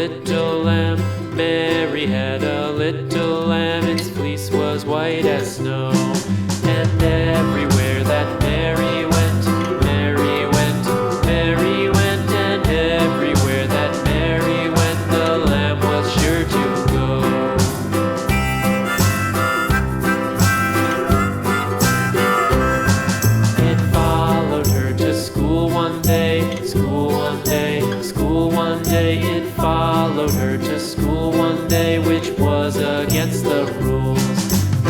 little lamb. Mary had a little lamb, its fleece was white as snow. And everywhere that Mary went, Mary went, Mary went, and everywhere that Mary went, the lamb was sure to go. It followed her to school one day, school one day, school one day. It followed her to school one day, which was against the rules.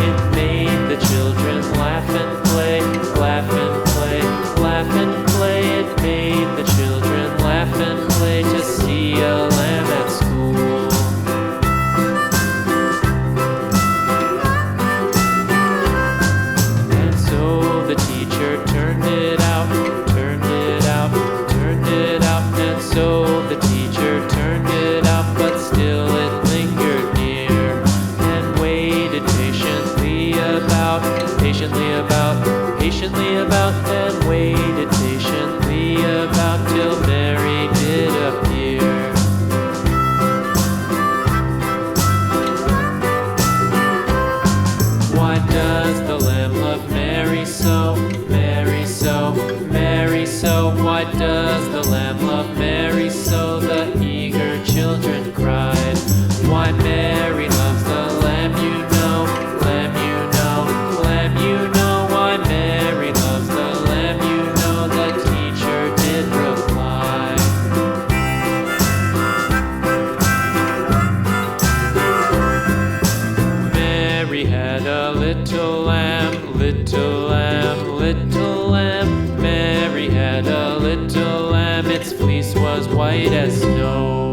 It made the children laugh and play, laugh and play, laugh and play. It made the children laugh and play to see a lamb at school. And so the teacher turned it out, turned it out, turned it out. And so the teacher turned it out, but still it lingered near and waited patiently about, patiently about, and waited patiently about till Mary did appear. Why does the lamb love Mary so, Mary so, Mary so? Why does the lamb love Mary so? The eager children cried. Why Mary loves the lamb, you know, lamb, you know, lamb, you know. Why Mary loves the lamb, you know, the teacher did reply. Mary had a little lamb, little lamb, little lamb. Mary had a little lamb, its fleece was white as snow.